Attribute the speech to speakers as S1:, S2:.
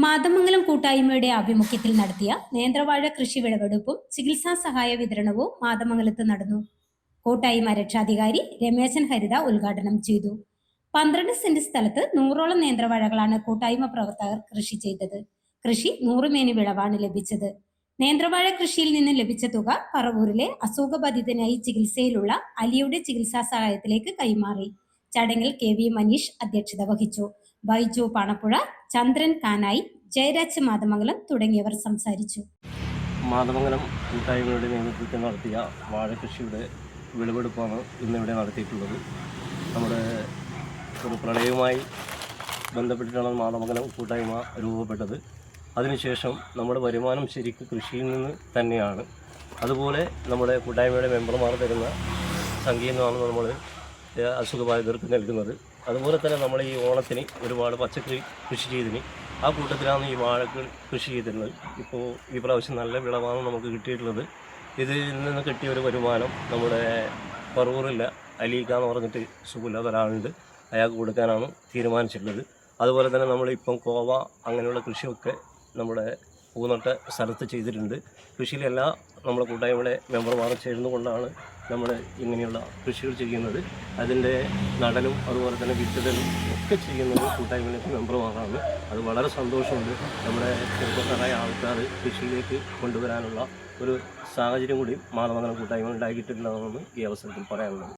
S1: മാതമംഗലം കൂട്ടായ്മയുടെ ആഭിമുഖ്യത്തിൽ നടത്തിയ നേന്ത്രവാഴ കൃഷി വിളവെടുപ്പും ചികിത്സാ സഹായ വിതരണവും മാതമംഗലത്ത് നടന്നു. കൂട്ടായ്മ രക്ഷാധികാരി രമേശൻ ഹരിത ഉദ്ഘാടനം ചെയ്തു. 12 സെന്റ് സ്ഥലത്ത് 100ഓളം നേന്ത്രവാഴകളാണ് കൂട്ടായ്മ പ്രവർത്തകർ കൃഷി ചെയ്തത്. കൃഷി 100 മേനി വിളവാണ് ലഭിച്ചത്. നേന്ത്രവാഴ കൃഷിയിൽ നിന്ന് ലഭിച്ച തുക പറവൂരിലെ അസുഖബാധിതനായി ചികിത്സയിലുള്ള അലിയുടെ ചികിത്സാ സഹായത്തിലേക്ക് കൈമാറി. ചടങ്ങിൽ KV മനീഷ് അധ്യക്ഷത വഹിച്ചു. ബൈജു പാണപ്പുഴ, ചന്ദ്രൻ കാനായി, ജയരാജ് മാതമംഗലം തുടങ്ങിയവർ സംസാരിച്ചു.
S2: മാതമംഗലം കൂട്ടായ്മയുടെ നേതൃത്വത്തിൽ നടത്തിയ വാഴകൃഷിയുടെ വിളവെടുപ്പാണ് ഇന്നിവിടെ നടത്തിയിട്ടുള്ളത്. നമ്മുടെ ഒരു പ്രളയവുമായി ബന്ധപ്പെട്ടിട്ടാണ് മാതമംഗലം കൂട്ടായ്മ രൂപപ്പെട്ടത്. അതിനുശേഷം നമ്മുടെ വരുമാനം ശരിക്കും കൃഷിയിൽ നിന്ന് തന്നെയാണ്. അതുപോലെ നമ്മുടെ കൂട്ടായ്മയുടെ മെമ്പർമാർ തരുന്ന സംഖ്യയിൽ നിന്നാണ് നമ്മൾ അസുഖബാധിതർക്ക് നൽകുന്നത്. അതുപോലെ തന്നെ നമ്മൾ ഈ ഓണത്തിന് ഒരുപാട് പച്ചക്കറി കൃഷി ചെയ്തിന് ആ കൂട്ടത്തിലാണ് ഈ വാഴ കൃഷി ചെയ്തിട്ടുള്ളത്. ഇപ്പോൾ ഈ പ്രാവശ്യം നല്ല വിളവാണ് നമുക്ക് കിട്ടിയിട്ടുള്ളത്. ഇതിൽ നിന്ന് കിട്ടിയ ഒരു വരുമാനം നമ്മുടെ പറവൂറില്ല അലീക്ക എന്ന് പറഞ്ഞിട്ട് സുഖമില്ലാത്ത ഒരാളുണ്ട്, അയാൾക്ക് കൊടുക്കാനാണ് തീരുമാനിച്ചിട്ടുള്ളത്. അതുപോലെ തന്നെ നമ്മളിപ്പം കോവ അങ്ങനെയുള്ള കൃഷിയൊക്കെ നമ്മുടെ പൂനട്ട സ്ഥലത്ത് ചെയ്തിട്ടുണ്ട്. കൃഷിയിലെല്ലാം നമ്മുടെ കൂട്ടായ്മയുടെ മെമ്പർമാർ ചേർന്നുകൊണ്ടാണ് നമ്മൾ ഇങ്ങനെയുള്ള കൃഷികൾ ചെയ്യുന്നത്. അതിൻ്റെ നടലും അതുപോലെ തന്നെ വിത്തിടലും ഒക്കെ ചെയ്യുന്നത് കൂട്ടായ്മയിലേക്ക് മെമ്പർമാരാണ്. അത് വളരെ സന്തോഷമുണ്ട്. നമ്മുടെ ചെറുപ്പക്കാരായ ആൾക്കാർ കൃഷിയിലേക്ക് കൊണ്ടുവരാനുള്ള ഒരു സാഹചര്യം കൂടി മാതമംഗലം കൂട്ടായ്മ ഉണ്ടാക്കിയിട്ടുള്ളതാണെന്ന് ഈ അവസരത്തിൽ പറയാനുള്ളത്.